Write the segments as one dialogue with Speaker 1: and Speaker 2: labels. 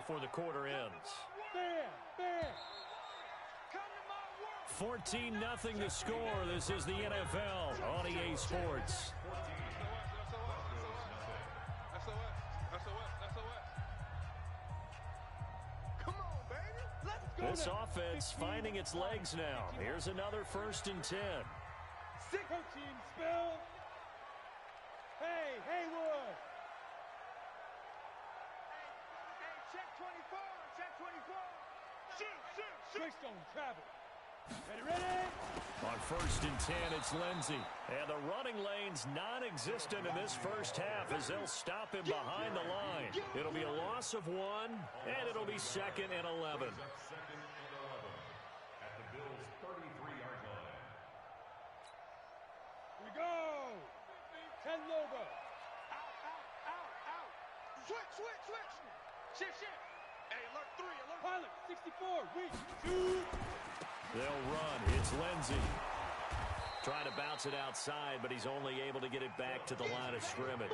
Speaker 1: before the quarter ends. 14-0 to score. This is the NFL on EA Sports. This offense finding its legs now. Here's another 1st and 10.
Speaker 2: Team spill. Hey, Haywood. Hey, check 24. Check 24. Shoot. Quickstone travel. Ready.
Speaker 1: On 1st and 10, it's Lindsey. And the running lane's non-existent in this first half as they'll stop him behind the line. It'll be a loss of 1, and it'll be 2nd and 11.
Speaker 3: At the Bills' 33-yard line.
Speaker 2: We go. 10 Lobo. Out. Switch. Shift. Hey, alert 3, alert. Pilot, 64, we shoot.
Speaker 1: They'll run. It's Lindsey. Trying to bounce it outside, but he's only able to get it back to the line of scrimmage.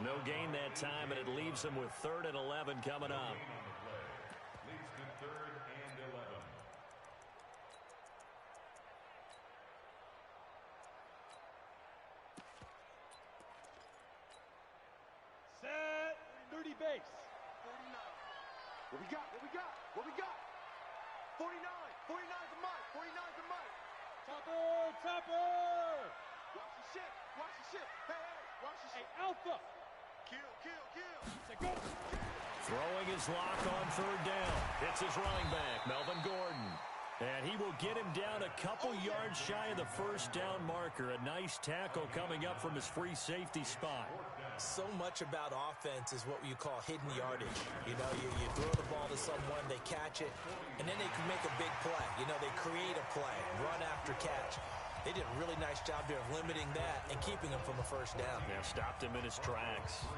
Speaker 1: No gain that time, and it leaves him with 3rd and 11 coming up.
Speaker 3: Leads to 3rd and 11.
Speaker 2: Set. 30 base.
Speaker 4: 49. What we got? 49. 49's a mic. 49's a mic.
Speaker 2: Topper.
Speaker 4: Watch the ship. Hey, watch the ship.
Speaker 2: Hey, Alpha.
Speaker 4: Kill.
Speaker 2: Say go.
Speaker 1: Throwing his lock on 3rd down. It's his running back, Melvin Gordon. And he will get him down a couple yards shy of the 1st down marker. A nice tackle coming up from his free safety spot.
Speaker 5: So much about offense is what you call hidden yardage. You know, you throw the ball to someone, they catch it, and then they can make a big play. You know, they create a play, run after catch. They did a really nice job there of limiting that and keeping him from a 1st down.
Speaker 1: Yeah, stopped him in his tracks.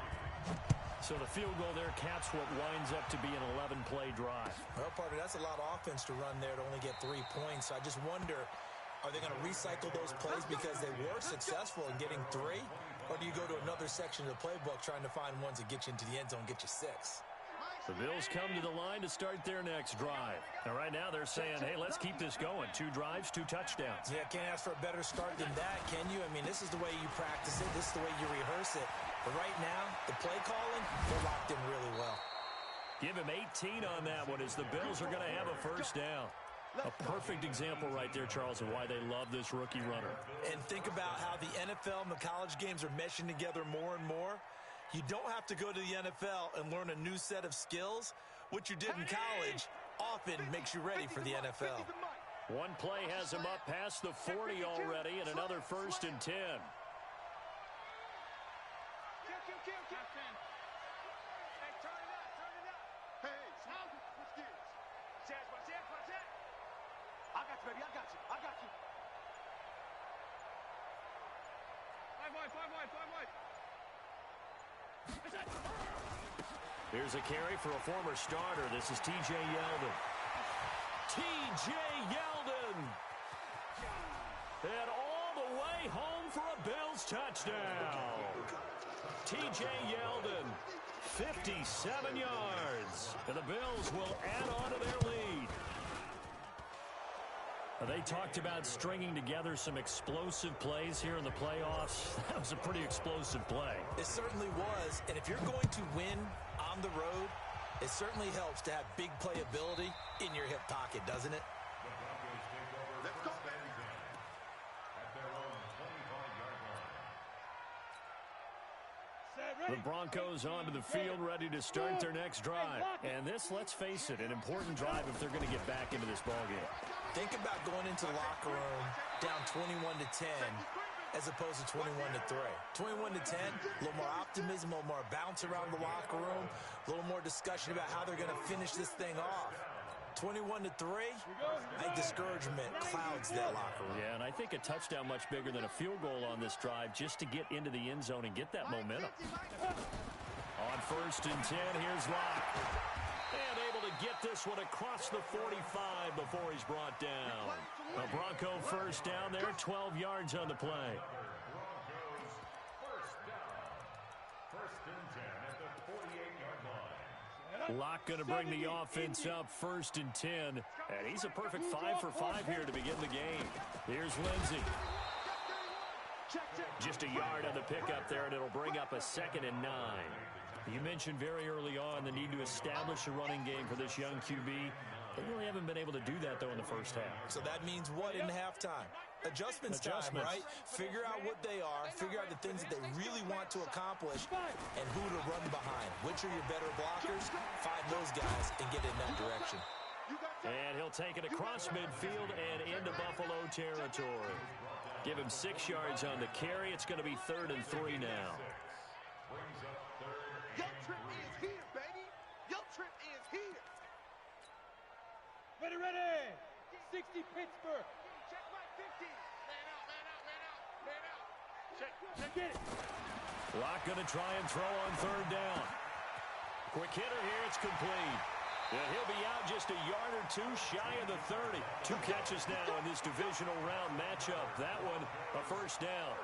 Speaker 1: So the field goal there caps what winds up to be an 11-play drive.
Speaker 5: Well, partner, that's a lot of offense to run there to only get 3 points. So I just wonder, are they going to recycle those plays because they were successful in getting 3? Or do you go to another section of the playbook trying to find ones that get you into the end zone, get you 6?
Speaker 1: The Bills come to the line to start their next drive. And right now they're saying, hey, let's keep this going. 2 drives, 2 touchdowns.
Speaker 5: Yeah, can't ask for a better start than that, can you? I mean, this is the way you practice it. This is the way you rehearse it. But right now, the play calling, they're locked in really well.
Speaker 1: Give him 18 on that one as the Bills are going to have a 1st down. A perfect example right there, Charles, of why they love this rookie runner.
Speaker 5: And think about how the NFL and the college games are meshing together more and more. You don't have to go to the NFL and learn a new set of skills. What you did in college often makes you ready for the NFL.
Speaker 1: One play has him up past the 40 already, and another 1st and 10.
Speaker 4: I got you.
Speaker 2: 5 wide.
Speaker 1: Here's a carry for a former starter. This is T.J. Yeldon. And all the way home for a Bills touchdown. T.J. Yeldon, 57 yards. And the Bills will add on to their lead. They talked about stringing together some explosive plays here in the playoffs. That was a pretty explosive play.
Speaker 5: It certainly was. And if you're going to win on the road, it certainly helps to have big playability in your hip pocket, doesn't it?
Speaker 3: Let's go. At their own 25-yard line.
Speaker 1: The Broncos onto the field, ready to start their next drive. And this, let's face it, an important drive if they're going to get back into this ballgame.
Speaker 5: Think about going into the locker room down 21-10 as opposed to 21-3. 21-10, a little more optimism, a little more bounce around the locker room, a little more discussion about how they're going to finish this thing off. 21-3, I think discouragement clouds that locker room.
Speaker 1: Yeah, and I think a touchdown much bigger than a field goal on this drive just to get into the end zone and get that momentum. On 1st and 10, here's Locke. And able to get this one across the 45 before he's brought down. A Bronco 1st down there, 12 yards on the play.
Speaker 3: Broncos 1st down. 1st and 10 at the 48-yard line.
Speaker 1: Locke going to bring the offense up 1st and 10. And he's a perfect 5 for 5 here to begin the game. Here's Lindsey. Just a yard on the pickup there, and it'll bring up a 2nd and 9. You mentioned very early on the need to establish a running game for this young QB. They really haven't been able to do that, though, in the first half.
Speaker 5: So that means what in halftime? Adjustments time, right? Figure out what they are, figure out the things that they really want to accomplish, and who to run behind. Which are your better blockers? Find those guys and get in that direction.
Speaker 1: And he'll take it across midfield and into Buffalo territory. Give him 6 yards on the carry. It's going to be 3rd and 3 now.
Speaker 4: Your trip is here, baby. Your trip is here.
Speaker 2: Ready, ready. 60 Pittsburgh.
Speaker 4: Check my 50. Man out, man out, man out, man out. Check,
Speaker 2: Get it.
Speaker 1: Locke going to try and throw on 3rd down. Quick hitter here. It's complete. And he'll be out just a yard or 2 shy of the 30. 2 catches now in this divisional round matchup. That one, a 1st down.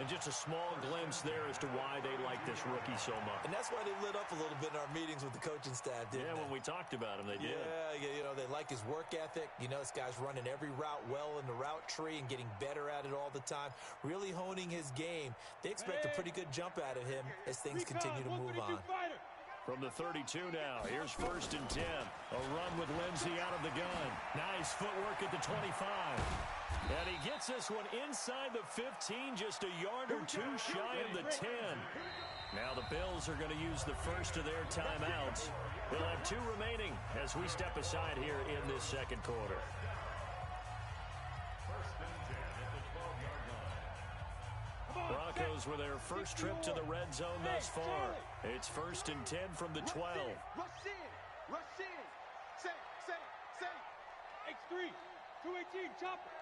Speaker 1: And just a small glimpse there as to why they like this rookie so much.
Speaker 5: And that's why they lit up a little bit in our meetings with the coaching staff, didn't they?
Speaker 1: Yeah, when we talked about him, they did.
Speaker 5: Yeah, you know, they like his work ethic. You know, this guy's running every route well in the route tree and getting better at it all the time, really honing his game. They expect a pretty good jump out of him as things continue to move on.
Speaker 1: From the 32 now, here's 1st and 10. A run with Lindsey out of the gun. Nice footwork at the 25. And he gets this one inside the 15, just a yard or 2 shy of the 10. Now the Bills are going to use the first of their timeouts. They'll have 2 remaining as we step aside here in this 2nd quarter. Broncos with their first trip to the red zone thus far. It's 1st and 10 from the 12.
Speaker 4: Rush in. Rush in. Say.
Speaker 2: X3. 218. Chop it.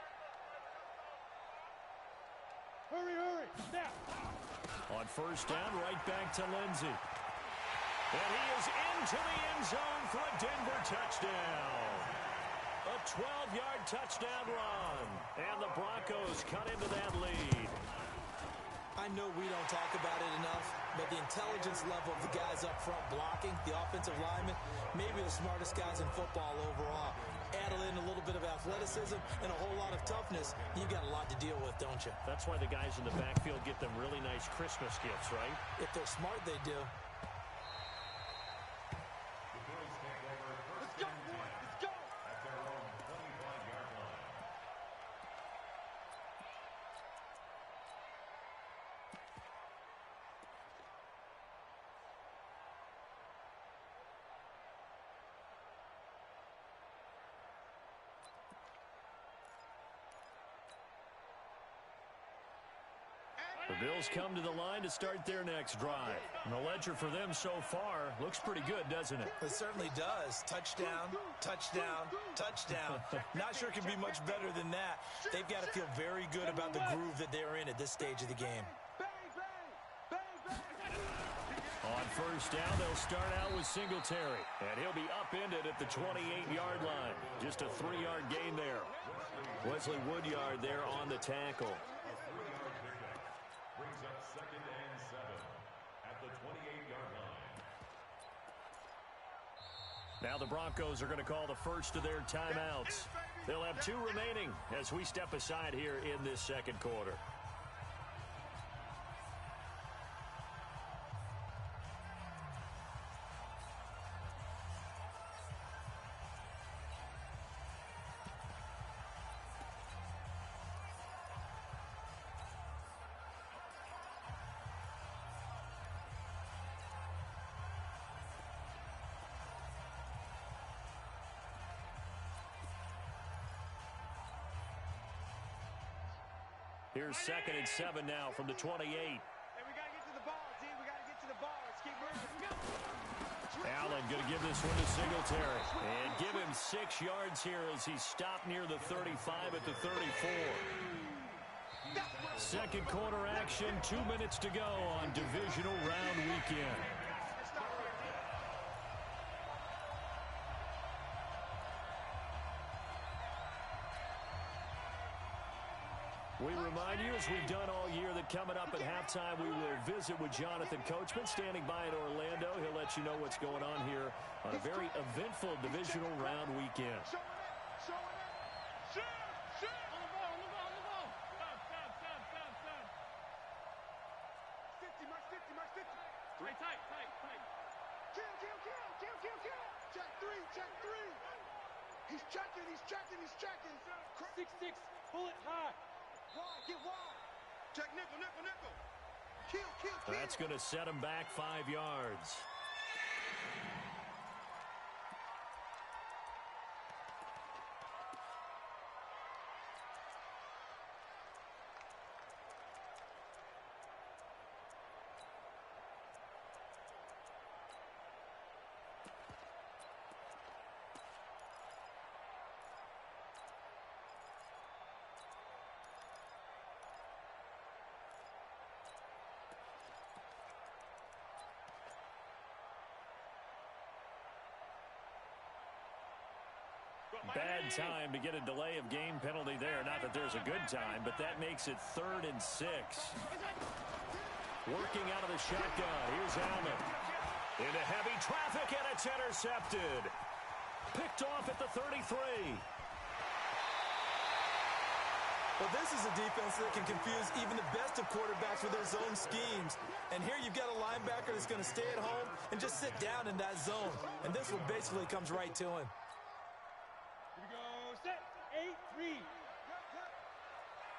Speaker 2: Hurry. Now.
Speaker 1: On 1st down, right back to Lindsey. And he is into the end zone for a Denver touchdown. A 12-yard touchdown run. And the Broncos cut into that lead.
Speaker 5: I know we don't talk about it enough, but the intelligence level of the guys up front blocking, the offensive linemen, maybe the smartest guys in football overall. Add in a little bit of athleticism and a whole lot of toughness, you've got a lot to deal with, don't you?
Speaker 1: That's why the guys in the backfield get them really nice Christmas gifts, right?
Speaker 5: If they're smart, they do.
Speaker 4: Let's go, boys. Let's go.
Speaker 3: At their own 25-yard line.
Speaker 1: The Bills come to the line to start their next drive. And the ledger for them so far looks pretty good, doesn't it?
Speaker 5: It certainly does. Touchdown, touchdown, touchdown. Not sure it can be much better than that. They've got to feel very good about the groove that they're in at this stage of the game.
Speaker 1: On 1st down, they'll start out with Singletary. And he'll be upended at the 28-yard line. Just a 3-yard gain there. Wesley Woodyard there on the tackle.
Speaker 3: Brings up 2nd and 7 at the 28-yard line.
Speaker 1: Now the Broncos are going to call the first of their timeouts. They'll have 2 remaining as we step aside here in this 2nd quarter. Here's 2nd and 7 now from the 28.
Speaker 4: Hey, we got to get to the ball, team. We got to get to the ball. Let's keep moving.
Speaker 1: Allen going to give this one to Singletary. And give him 6 yards here as he stopped near the 35 at the 34. 2nd quarter action, 2 minutes to go on divisional round weekend. We remind you, as we've done all year, that coming up at halftime, we will visit with Jonathan Coachman standing by in Orlando. He'll let you know what's going on here on a very eventful divisional round weekend.
Speaker 4: Check three. He's checking.
Speaker 2: 6-6, pull it high.
Speaker 4: Wide, get wide. Check nickel. Kill.
Speaker 1: That's going to set him back 5 yards. Bad time to get a delay of game penalty there. Not that there's a good time, but that makes it 3rd and 6. Working out of the shotgun. Here's Allen. Into heavy traffic, and it's intercepted. Picked off at the 33.
Speaker 5: Well, this is a defense that can confuse even the best of quarterbacks with their zone schemes. And here you've got a linebacker that's going to stay at home and just sit down in that zone. And this one basically comes right to him.
Speaker 2: Here we go, set, 8-3.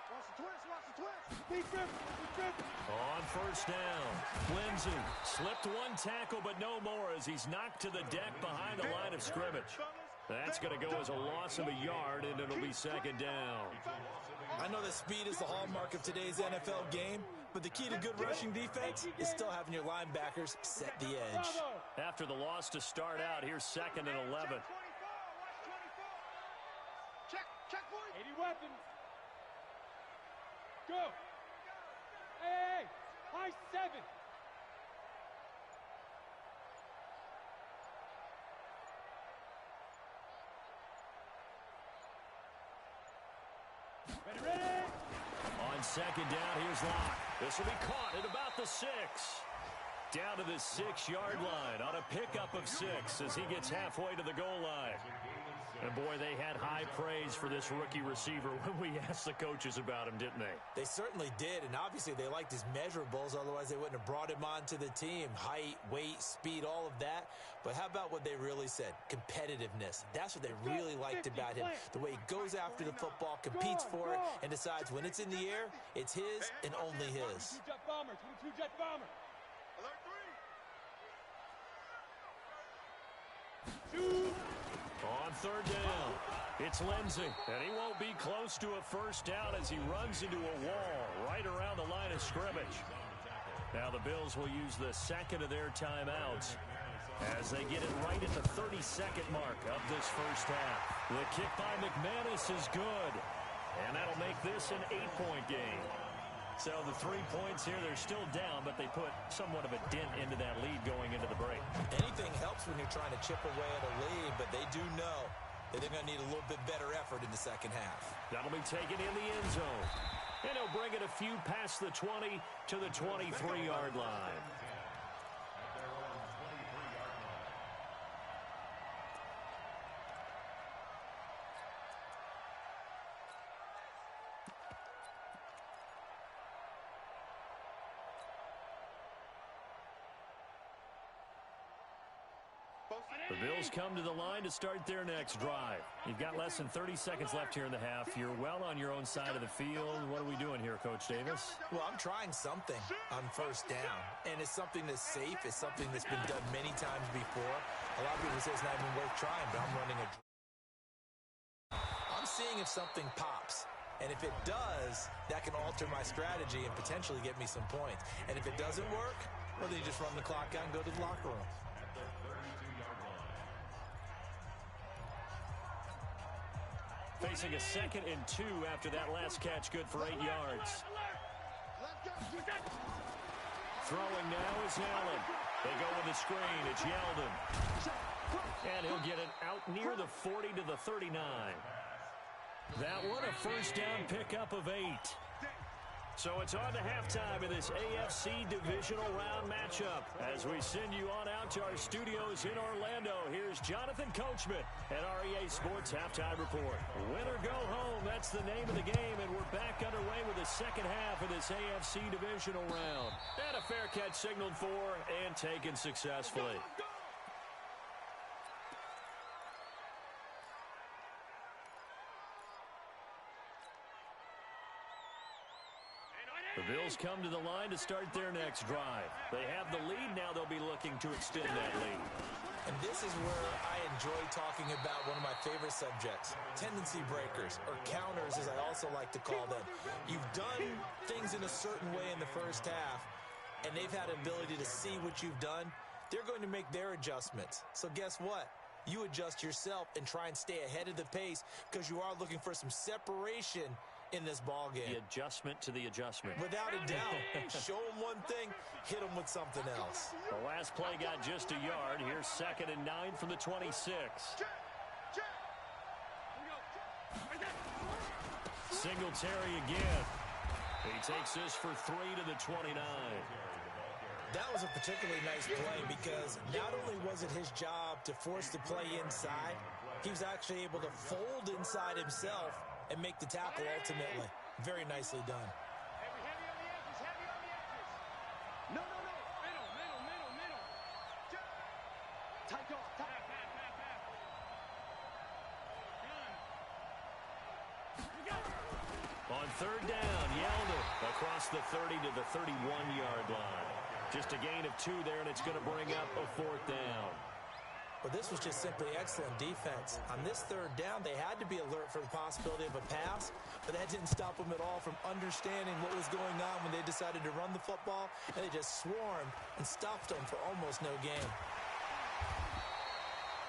Speaker 4: Watch the twist.
Speaker 2: Please trip.
Speaker 1: On first down, Lindsey slipped one tackle, but no more as he's knocked to the deck behind the line of scrimmage. That's going to go as a loss of a yard, and it'll be 2nd down.
Speaker 5: I know that speed is the hallmark of today's NFL game, but the key to good rushing defense is still having your linebackers set the edge.
Speaker 1: After the loss to start out, here's 2nd and 11.
Speaker 4: Check, boys.
Speaker 2: 80 weapons. Go. Hey, high 7. Ready.
Speaker 1: On 2nd down, here's Locke. This will be caught at about the 6. Down to the 6-yard line on a pickup of 6 as he gets halfway to the goal line. And boy, they had high praise for this rookie receiver when we asked the coaches about him, didn't they?
Speaker 5: They certainly did, and obviously they liked his measurables, otherwise they wouldn't have brought him onto the team. Height, weight, speed, all of that. But how about what they really said? Competitiveness. That's what they really liked about him. The way he goes after the football, competes for it, and decides when it's in the air, it's his and only his.
Speaker 2: 22 jet bomber.
Speaker 4: Alert
Speaker 2: 3. 2.
Speaker 1: On 3rd down, it's Lindsey, and he won't be close to a first down as he runs into a wall right around the line of scrimmage. Now the Bills will use the 2nd of their timeouts as they get it right at the 32nd mark of this first half. The kick by McManus is good, and that'll make this an 8-point game. So the 3 points here, they're still down, but they put somewhat of a dent into that lead going into the break.
Speaker 5: Anything helps when you're trying to chip away at a lead, but they do know that they're going to need a little bit better effort in the second half.
Speaker 1: That'll be taken in the end zone. And he'll bring it a few past the 20 to the 23-yard line. The Bills come to the line to start their next drive. You've got less than 30 seconds left here in the half. You're well on your own side of the field. What are we doing here, Coach Davis?
Speaker 5: Well, I'm trying something on first down, and it's something that's safe. It's something that's been done many times before. A lot of people say it's not even worth trying, but I'm running a... I'm seeing if something pops. And if it does, that can alter my strategy and potentially get me some points. And if it doesn't work, well, then you just run the clock out and go to the locker room.
Speaker 1: Facing a 2nd and 2 after that last catch, good for 8 yards. Throwing now is Allen. They go with the screen. It's Yeldon. And he'll get it out near the 40 to the 39. That one, a first down pickup of 8. So it's on to halftime in this AFC divisional round matchup. As we send you on out to our studios in Orlando, here's Jonathan Coachman at REA Sports Halftime Report. Win or go home, that's the name of the game, and we're back underway with the second half of this AFC divisional round. And a fair catch signaled for and taken successfully. The Bills come to the line to start their next drive. They have the lead. Now they'll be looking to extend that lead.
Speaker 5: And this is where I enjoy talking about one of my favorite subjects, tendency breakers, or counters as I also like to call them. You've done things in a certain way in the first half, and they've had an ability to see what you've done. They're going to make their adjustments. So guess what? You adjust yourself and try and stay ahead of the pace because you are looking for some separation in this ball game.
Speaker 1: The adjustment to the adjustment.
Speaker 5: Without a doubt. Show them one thing, hit them with something else.
Speaker 1: The last play got just a yard. Here's 2nd and 9 from the 26. Singletary again. He takes this for 3 to the 29.
Speaker 5: That was a particularly nice play because not only was it his job to force the play inside, he was actually able to fold inside himself and make the tackle ultimately. Very nicely done.
Speaker 4: Heavy on the edges, heavy on the edges. No. Middle. Tight dog, tight.
Speaker 1: On 3rd down, Yeldon across the 30 to the 31-yard line. Just a gain of 2 there, and it's going to bring up a 4th down.
Speaker 5: But this was just simply excellent defense. On this 3rd down, they had to be alert for the possibility of a pass, but that didn't stop them at all from understanding what was going on when they decided to run the football, and they just swarmed and stuffed them for almost no gain.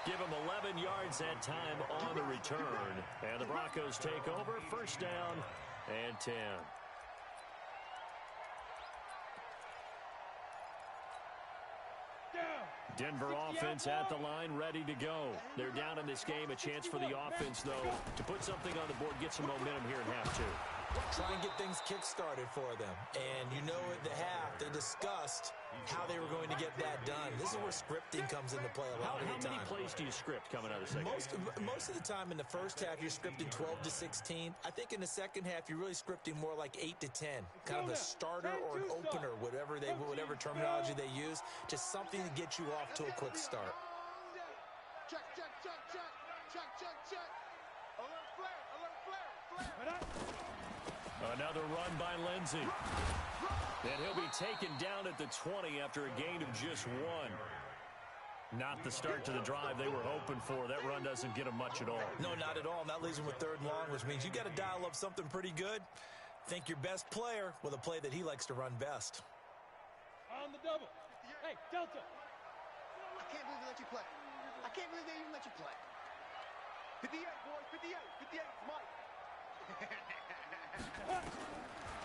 Speaker 1: Give them 11 yards that time on the return, and the Broncos take over. 1st down and 10. Denver offense at the line, ready to go. They're down in this game. A chance for the offense, though, to put something on the board, get some momentum here in half 2.
Speaker 5: Try and get things kick-started for them. And you know at the half, they discussed how they were going to get that done. This is where scripting comes into play a lot of the time.
Speaker 1: How many plays do you script coming out of the second half?
Speaker 5: Most of the time in the first half, you're scripting 12 to 16. I think in the second half, you're really scripting more like 8 to 10. Kind of a starter or an opener, whatever terminology they use. Just something to get you off to a quick start.
Speaker 4: Check. Alert flare.
Speaker 1: Another run by Lindsey. And he'll be taken down at the 20 after a gain of just 1. Not the start to the drive they were hoping for. That run doesn't get them much at all.
Speaker 5: No, not at all. And that leaves them with 3rd and long, which means you got to dial up something pretty good. Think your best player with a play that he likes to run best.
Speaker 2: On the double. Hey, Delta.
Speaker 4: I can't believe they let you play. I can't believe they even let you play. 58, boys, 58. 58, Mike.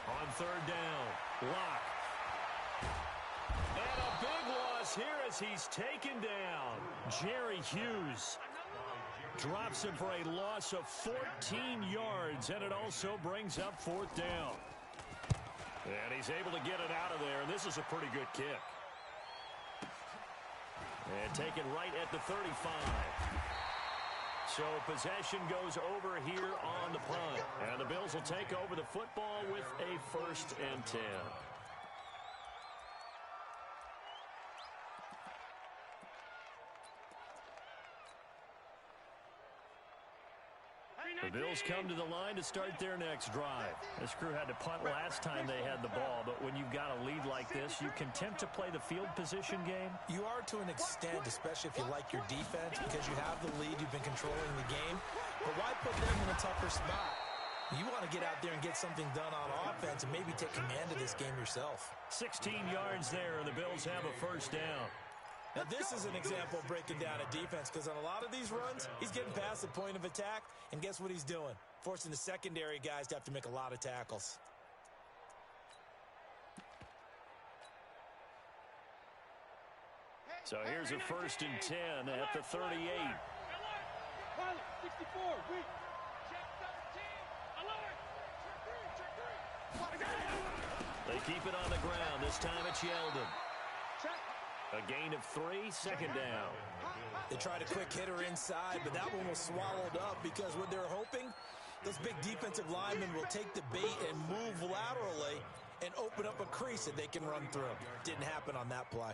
Speaker 1: On 3rd down, Locke. And a big loss here as he's taken down. Jerry Hughes drops him for a loss of 14 yards, and it also brings up 4th down. And he's able to get it out of there, and this is a pretty good kick. And taken right at the 35. So possession goes over here on the punt. And the Bills will take over the football with a 1st and 10. The Bills come to the line to start their next drive. This crew had to punt last time they had the ball, but when you've got a lead like this, you can tempt to play the field position game.
Speaker 5: You are to an extent, especially if you like your defense, because you have the lead, you've been controlling the game. But why put them in a tougher spot? You want to get out there and get something done on offense and maybe take command of this game yourself.
Speaker 1: 16 yards there, and the Bills have a 1st down.
Speaker 5: Now, this is an example of breaking down a defense because on a lot of these runs, he's getting past the point of attack, and guess what he's doing? Forcing the secondary guys to have to make a lot of tackles.
Speaker 1: So here's a 1st and 10 at the 38.
Speaker 2: Pilot, 64, weak.
Speaker 4: Check 13. Alert. Check 3.
Speaker 1: They keep it on the ground. This time it's Yeldon. A gain of 3, second down.
Speaker 5: They tried a quick hitter inside, but that one was swallowed up because what they're hoping, those big defensive linemen will take the bait and move laterally and open up a crease that they can run through. Didn't happen on that play.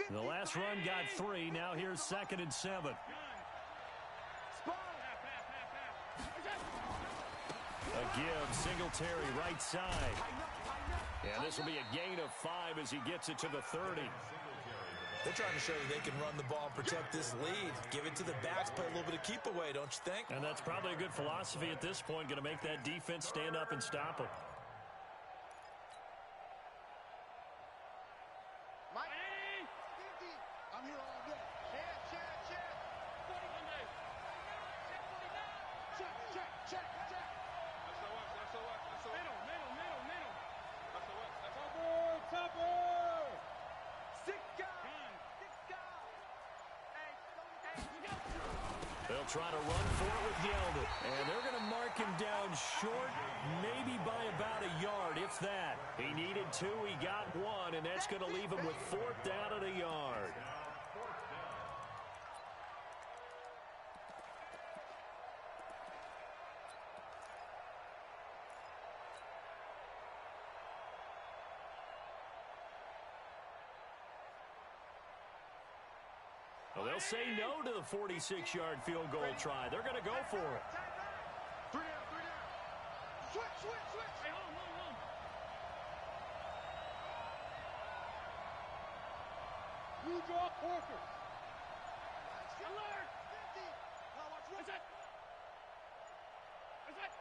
Speaker 1: The last run got 3. Now here's 2nd and 7. A give, Singletary right side. And this will be a gain of 5 as he gets it to the 30.
Speaker 5: They're trying to show you they can run the ball and protect this lead. Give it to the backs, play a little bit of keep away, don't you think?
Speaker 1: And that's probably a good philosophy at this point, going to make that defense stand up and stop them.
Speaker 4: I'm here all day. Check.
Speaker 1: They'll try to run for it with Yeldon. And they're going to mark him down short, maybe by about a yard, if that. He needed 2, he got 1, and that's going to leave him with 4th down at a yard. Well, they'll say no to the 46-yard field goal try. They're going to go for it.
Speaker 4: 3 down. Switch. Hey, hold on. Blue draw Corker. Alert! 50. Is it?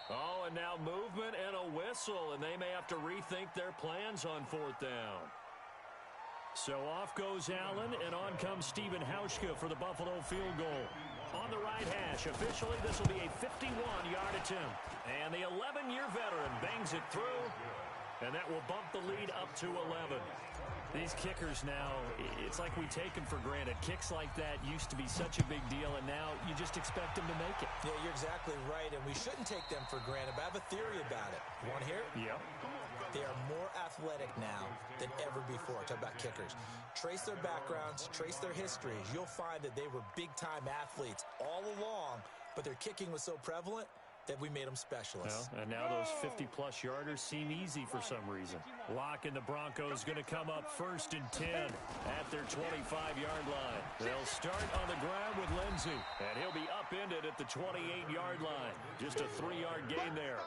Speaker 1: Oh, and now movement and a whistle, and they may have to rethink their plans on 4th down. So off goes Allen, and on comes Stephen Hauschka for the Buffalo field goal. On the right hash, officially this will be a 51-yard attempt. And the 11-year veteran bangs it through, and that will bump the lead up to 11. These kickers now, it's like we take them for granted. Kicks like that used to be such a big deal, and now you just expect them to make it.
Speaker 5: Yeah, you're exactly right, and we shouldn't take them for granted, but I have a theory about it. You want to hear it?
Speaker 1: Yeah.
Speaker 5: They are more athletic now than ever before. Talk about kickers. Trace their backgrounds, trace their histories. You'll find that they were big-time athletes all along, but their kicking was so prevalent that we made them specialists.
Speaker 1: Well, and now those 50-plus yarders seem easy for some reason. Locke and the Broncos going to come up 1st and 10 at their 25-yard line. They'll start on the ground with Lindsey, and he'll be upended at the 28-yard line. Just a 3-yard gain there.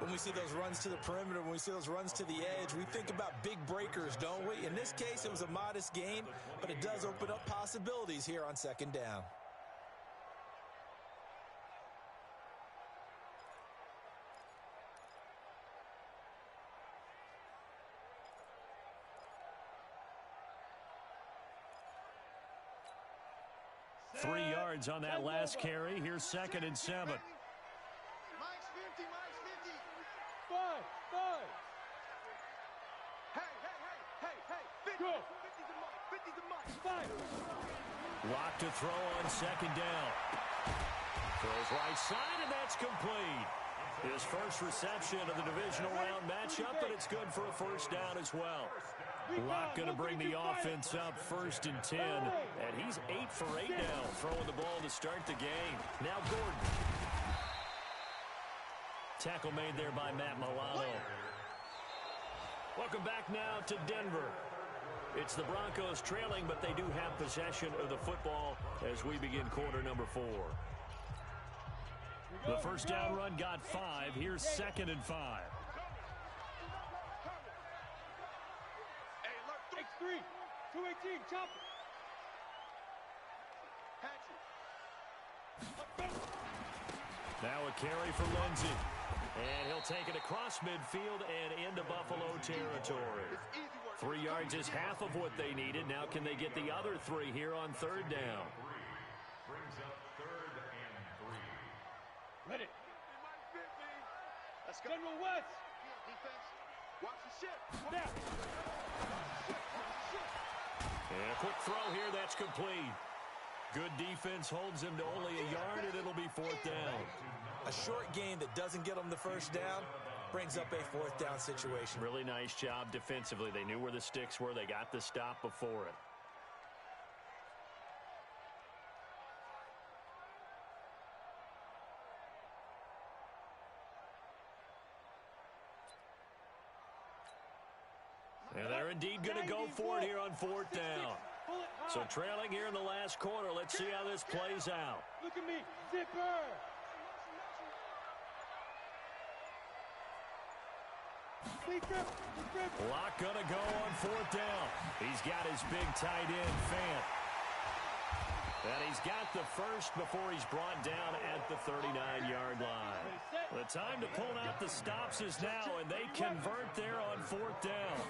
Speaker 5: When we see those runs to the perimeter, when we see those runs to the edge, we think about big breakers, don't we? In this case, it was a modest gain, but it does open up possibilities here on 2nd down.
Speaker 1: Three yards on that last carry. Here's 2nd and 7.
Speaker 4: Mike's 50.
Speaker 2: 5.
Speaker 4: Hey. 50.
Speaker 2: Go.
Speaker 4: 50's a Mike.
Speaker 2: 5.
Speaker 1: Locke to throw on 2nd down. Throws right side, and that's complete. His first reception of the divisional round matchup, but it's good for a 1st down as well. Locke going to bring the offense up 1st and 10, and he's 8 for 8 now, throwing the ball to start the game. Now Gordon. Tackle made there by Matt Milano. Welcome back now to Denver. It's the Broncos trailing, but they do have possession of the football as we begin quarter number 4. The 1st down run got 5. Here's 2nd and 5.
Speaker 2: X3. 218. Chop it.
Speaker 1: Now a carry for Lindsey. And he'll take it across midfield and into Buffalo territory. 3 yards is half of what they needed. Now can they get the other 3 here on 3rd down?
Speaker 3: Brings up 3rd and 3.
Speaker 2: Ready.
Speaker 4: Let's go.
Speaker 2: General West.
Speaker 4: Defense. Watch the ship.
Speaker 2: Snap.
Speaker 1: And a quick throw here, that's complete. Good defense holds him to only a yard, and it'll be 4th down.
Speaker 5: A short gain that doesn't get them the first down brings up a 4th down situation.
Speaker 1: Really nice job defensively. They knew where the sticks were. They got the stop before it. And they're indeed going to go for it here on 4th down. So trailing here in the last quarter. Let's see how this plays out.
Speaker 2: Look at me. Zipper.
Speaker 1: Locke going to go on 4th down. He's got his big tight end, Fant. And he's got the first before he's brought down at the 39-yard line. The time to pull out the stops is now, and they convert there on 4th down.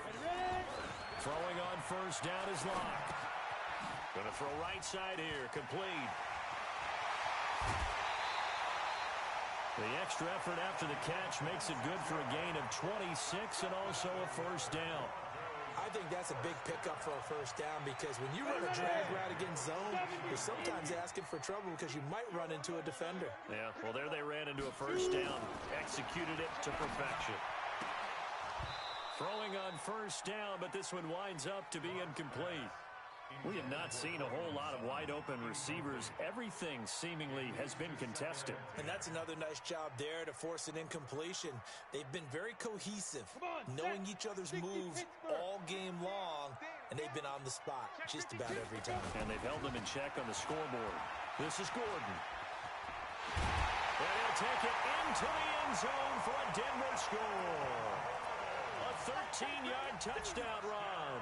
Speaker 1: Throwing on 1st down is Locke. Going to throw right side here, complete. The extra effort after the catch makes it good for a gain of 26 and also a 1st down.
Speaker 5: I think that's a big pickup for a 1st down because when you run a drag route against zone, you're sometimes asking for trouble because you might run into a defender.
Speaker 1: Yeah, well, there they ran into a 1st down, executed it to perfection. Throwing on 1st down, but this one winds up to be incomplete. We have not seen a whole lot of wide-open receivers. Everything seemingly has been contested.
Speaker 5: And that's another nice job there to force an incompletion. They've been very cohesive, knowing each other's moves all game long, and they've been on the spot just about every time.
Speaker 1: And they've held them in check on the scoreboard. This is Gordon. And he'll take it into the end zone for a Denver score. A 13-yard touchdown run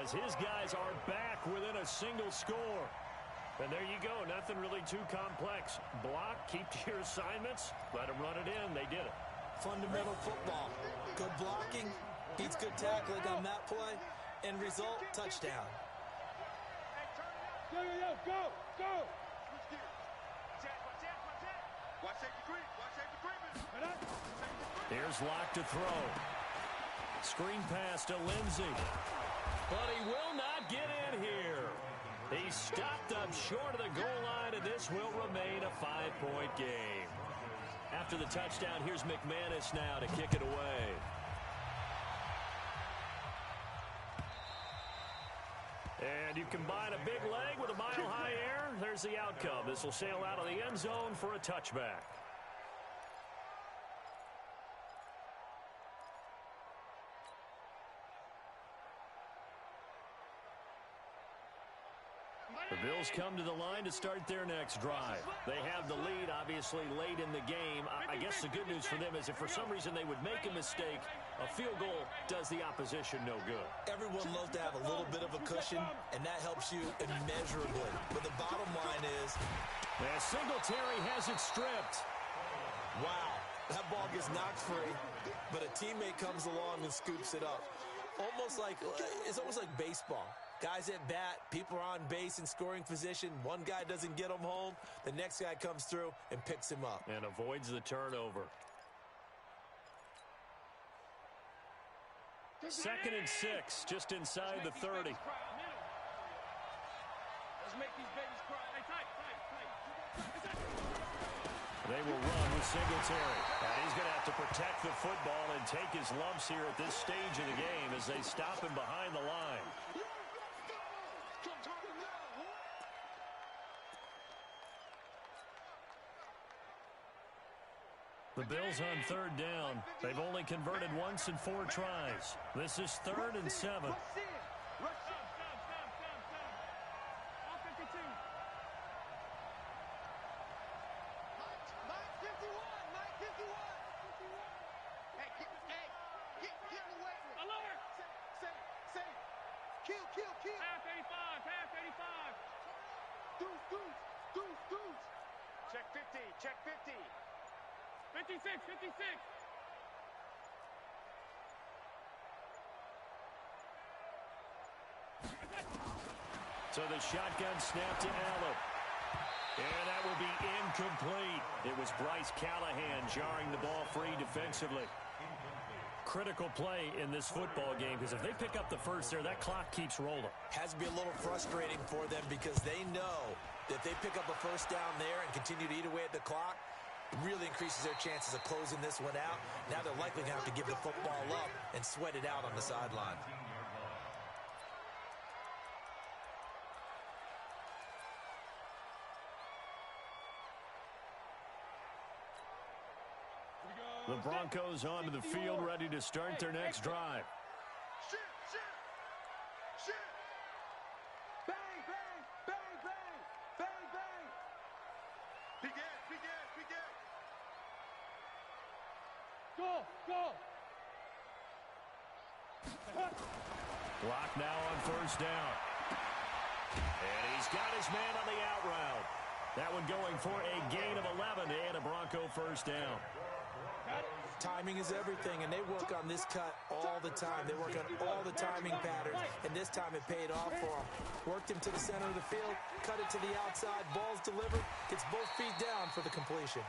Speaker 1: as his guys are back within a single score. And there you go. Nothing really too complex. Block, keep to your assignments, let them run it in. They did it.
Speaker 5: Fundamental football. Good blocking, beats good tackling on that play. End result, touchdown.
Speaker 2: Go, go, go.
Speaker 4: Watch safety creep. Watch safety creeping.
Speaker 1: Here's Locke to throw. Screen pass to Lindsey. But he will not get in here. He stopped up short of the goal line, and this will remain a 5-point game. After the touchdown, here's McManus now to kick it away. And you combine a big leg with a mile-high air, there's the outcome. This will sail out of the end zone for a touchback. The Bills come to the line to start their next drive. They have the lead, obviously, late in the game. I guess the good news for them is if for some reason they would make a mistake, a field goal does the opposition no good.
Speaker 5: Everyone loves to have a little bit of a cushion, and that helps you immeasurably. But the bottom line is...
Speaker 1: And Singletary has it stripped.
Speaker 5: Wow, that ball gets knocked free, but a teammate comes along and scoops it up. It's almost like baseball. Guys at bat, people are on base in scoring position. One guy doesn't get him home. The next guy comes through and picks him up.
Speaker 1: And avoids the turnover. 2nd and 6, just inside the 30.
Speaker 2: Let's make these babies cry. Hey, tight.
Speaker 1: They will run with Singletary. And he's going to have to protect the football and take his lumps here at this stage of the game as they stop him behind the line. The Bills on 3rd down. They've only converted once in 4 tries. This is 3rd and 7.
Speaker 4: Check 50, check 50.
Speaker 2: 56.
Speaker 1: So the shotgun snap to Allen. And that will be incomplete. It was Bryce Callahan jarring the ball free defensively. Critical play in this football game, because if they pick up the first there, that clock keeps rolling.
Speaker 5: Has to be a little frustrating for them because they know that if they pick up a first down there and continue to eat away at the clock, it really increases their chances of closing this one out. Now they're likely going to have to give the football up and sweat it out on the sideline.
Speaker 1: The Broncos onto the field, ready to start their next drive.
Speaker 4: Shit, shit. Shit. Bang, bang, bang, bang, bang, bang. Big ass, big ass, big ass.
Speaker 2: Go, go.
Speaker 1: Block now on first down. And he's got his man on the out route. That one going for a gain of 11 and a Bronco first down.
Speaker 5: Timing is everything, and they work on this cut all the time. They work on all the timing patterns, and this time it paid off for them. Worked him to the center of the field, cut it to the outside, ball's delivered, gets both feet down for the completion.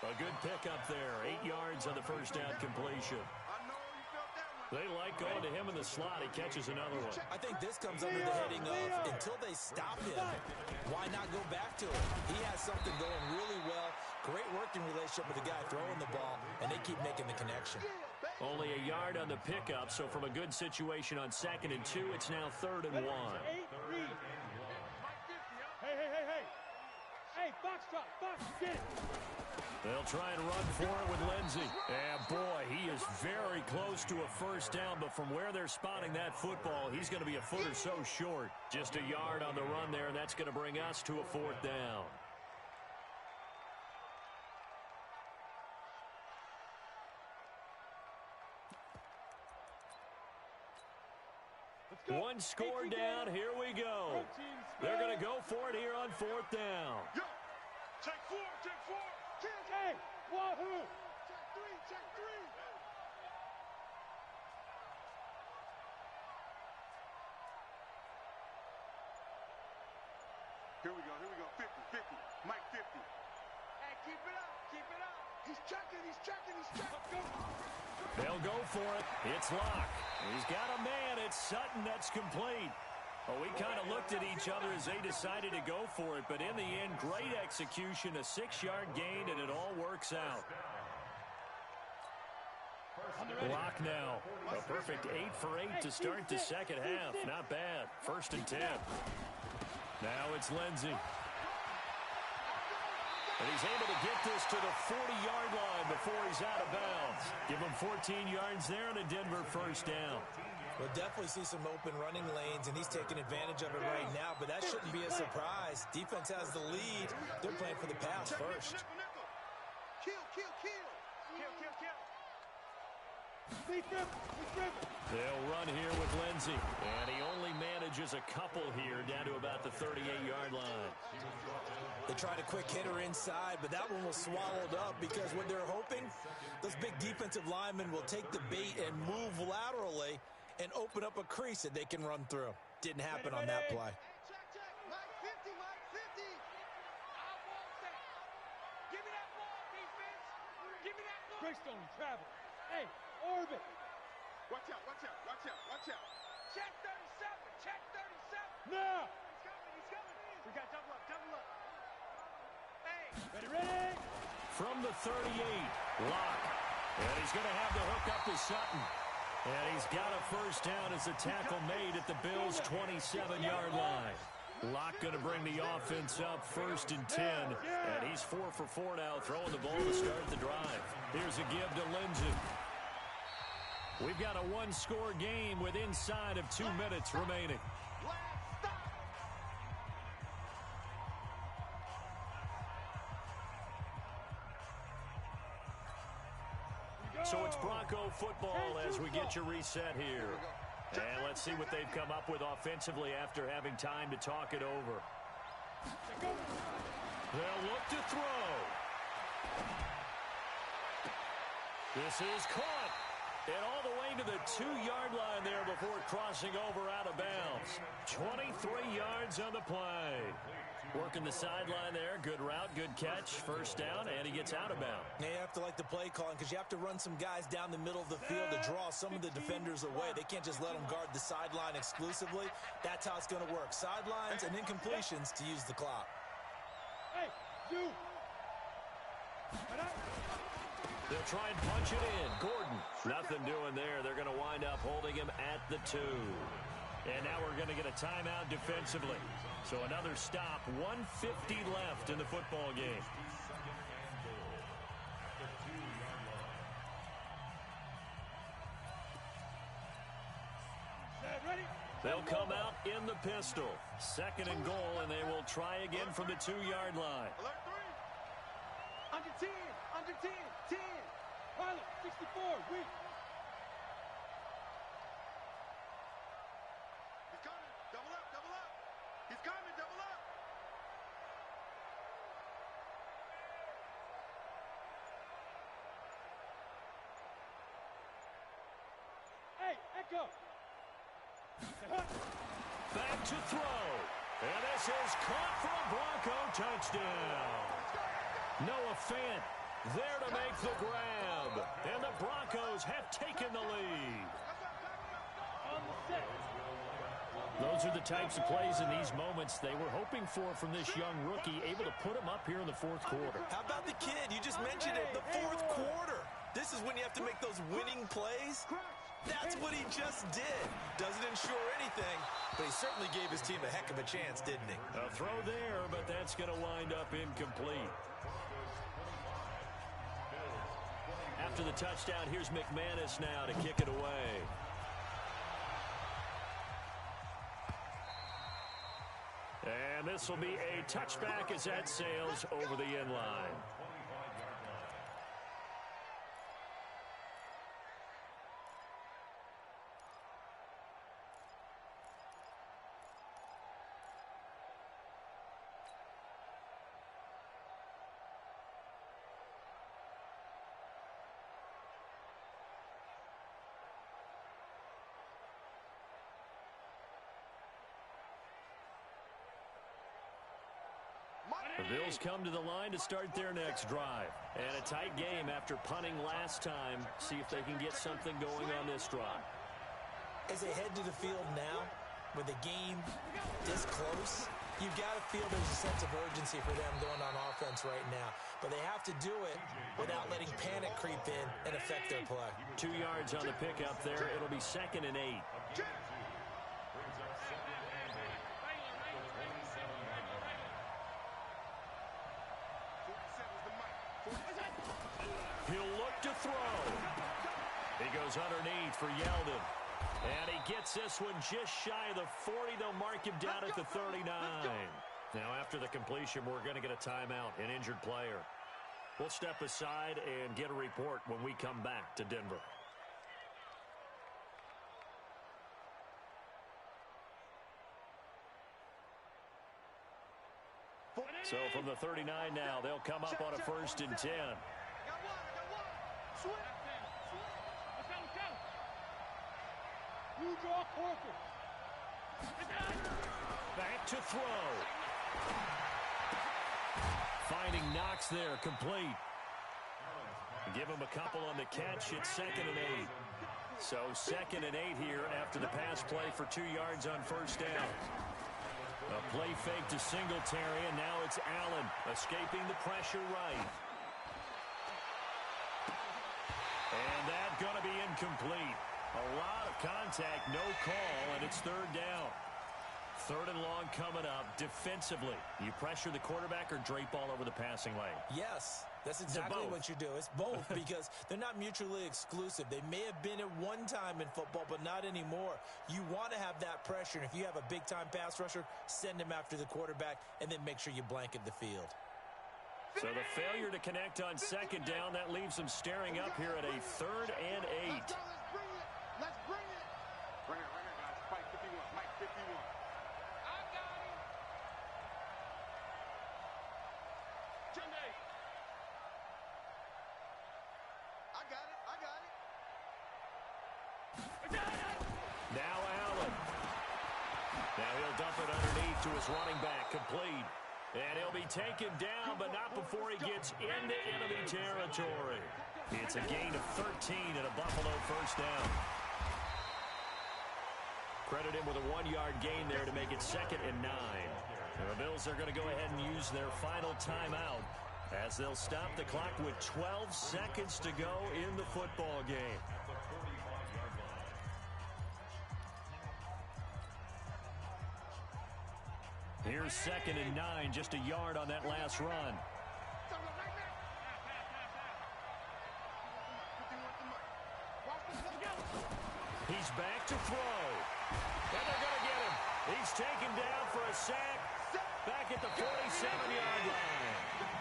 Speaker 1: A good pickup there, 8 yards on the first down completion.
Speaker 4: I know you felt that one.
Speaker 1: They like going to him in the slot. He catches another one.
Speaker 5: I think this comes under the heading of, until they stop him, why not go back to it? He has something going really well. Great working relationship with the guy throwing the ball, and they keep making the connection.
Speaker 1: Only a yard on the pickup, so from a good situation on 2nd and 2, it's now 3rd and 1.
Speaker 2: 8-3. Hey, hey, hey, hey. Hey, box drop, box, get it.
Speaker 1: They'll try and run for it with Lindsey. And boy, he is very close to a first down, but from where they're spotting that football, he's going to be a foot or so short. Just a yard on the run there, and that's going to bring us to a 4th down. One score down, here we go. They're going to go for it here on 4th down.
Speaker 4: Yo, check 4, check 4.
Speaker 2: Hey, wahoo.
Speaker 4: Check 3, check 3. Here we go, 50, 50. Mike 50. Hey, keep it up, keep it up. He's checking, he's checking, he's checking.
Speaker 1: They'll go for it. It's Locke. He's got a man. It's Sutton. That's complete. Well, we kind of looked at each other as they decided to go for it, but in the end, great execution, a 6-yard gain, and it all works out. Locke now. A perfect 8 for 8 to start the second half. Not bad. 1st and 10. Now it's Lindsey. And he's able to get this to the 40-yard line before he's out of bounds. Give him 14 yards there and a Denver first down.
Speaker 5: We'll definitely see some open running lanes, and he's taking advantage of it right now, but that shouldn't be a surprise. Defense has the lead. They're playing for the pass first.
Speaker 4: Kill, kill, kill. Kill, kill, kill.
Speaker 1: They'll run here with Lindsey, and he only manages a couple here down to about the 38-yard line.
Speaker 5: They tried a quick hitter inside, but that one was swallowed up because what they're hoping, those big defensive linemen will take the bait and move laterally and open up a crease that they can run through. Didn't happen on that play.
Speaker 4: Check, check. Mike 50, Mike 50. I want that. Give me that ball, defense. Give me that ball.
Speaker 2: Greystone, travel. Hey, orbit.
Speaker 4: Watch out, watch out, watch out, watch out. Check 37, check 37.
Speaker 2: Now.
Speaker 4: He's coming, he's coming. We got double up, double up. Hey.
Speaker 2: Ready, ready.
Speaker 1: From the 38, Locke. And he's going to have the hook up to Sutton. And he's got a first down as a tackle made at the Bills' 27-yard line. Locke going to bring the offense up 1st and 10. And he's 4 for 4 now, throwing the ball to start the drive. Here's a give to Lindsey. We've got a 1-score game with inside of 2 minutes remaining. So it's Bronco football as we get you reset here. And let's see what they've come up with offensively after having time to talk it over. They'll look to throw. This is caught. And all the way to the 2-yard line there before crossing over out of bounds. 23 yards on the play. Working the sideline there. Good route, good catch. First down, and he gets out of bounds.
Speaker 5: Yeah, you have to like the play calling because you have to run some guys down the middle of the field to draw some of the defenders away. They can't just let them guard the sideline exclusively. That's how it's going to work. Sidelines and incompletions to use the clock.
Speaker 2: Hey, you.
Speaker 1: They'll try and punch it in. Gordon, nothing doing there. They're going to wind up holding him at the 2. And now we're going to get a timeout defensively. So another stop, 1:50 left in the football game. They'll come out in the pistol. 2nd and goal, and they will try again from the 2-yard line.
Speaker 2: Under 10, under 10, 10. Pilot, 64, weak.
Speaker 4: He's coming. Double up, double up. He's coming, double up.
Speaker 2: Hey, Echo.
Speaker 1: Back to throw. And this is caught for a Bronco touchdown. Noah Fant there to make the grab. And the Broncos have taken the lead.
Speaker 2: On the set.
Speaker 1: Those are the types of plays in these moments they were hoping for from this young rookie, able to put him up here in the 4th quarter.
Speaker 5: How about the kid? You just mentioned it, the 4th quarter. This is when you have to make those winning plays. That's what he just did. Doesn't ensure anything, but he certainly gave his team a heck of a chance, didn't he?
Speaker 1: A throw there, but that's going to wind up incomplete. After the touchdown, here's McManus now to kick it away. And this will be a touchback as that sails over the end line. The Bills come to the line to start their next drive. And a tight game after punting last time. See if they can get something going on this drive.
Speaker 5: As they head to the field now, with the game this close, you've got to feel there's a sense of urgency for them going on offense right now. But they have to do it without letting panic creep in and affect their play.
Speaker 1: 2 yards on the pickup there. It'll be 2nd and 8. He'll look to throw. He goes underneath for Yeldon. And he gets this one just shy of the 40. They'll mark him down at the 39. Now, after the completion, we're going to get a timeout, an injured player. We'll step aside and get a report when we come back to Denver. So from the 39 now, they'll come up on a 1st and 10.
Speaker 2: You draw quarter.
Speaker 1: Back to throw. Finding Knox there, complete. Give him a couple on the catch. It's 2nd and 8. So 2nd and 8 here after the pass play for 2 yards on 1st down. A play fake to Singletary, and now it's Allen escaping the pressure right. And that's going to be incomplete. A lot of contact, no call, and it's 3rd down. 3rd and long coming up. Defensively, you pressure the quarterback or drape all over the passing lane?
Speaker 5: Yes, that's exactly what you do. It's both because they're not mutually exclusive. They may have been at one time in football, but not anymore. You want to have that pressure, and if you have a big-time pass rusher, send him after the quarterback, and then make sure you blanket the field.
Speaker 1: So the failure to connect on 2nd down, that leaves them staring up here at a 3rd and 8.
Speaker 4: Let's bring it. Bring it, guys. Mike 51. Mike 51. I got him. Jimmy. I got it.
Speaker 1: Now Allen. Now he'll dump it underneath to his running back, complete. And he'll be taken down, but not before he gets into enemy territory. It's a gain of 13 and a Buffalo first down. Credit him with a 1-yard gain there to make it 2nd and 9. And the Bills are going to go ahead and use their final timeout as they'll stop the clock with 12 seconds to go in the football game. Here's 2nd and 9, just a yard on that last run. He's back to throw. And they're going to get him. He's taken down for a sack back at the 47-yard line.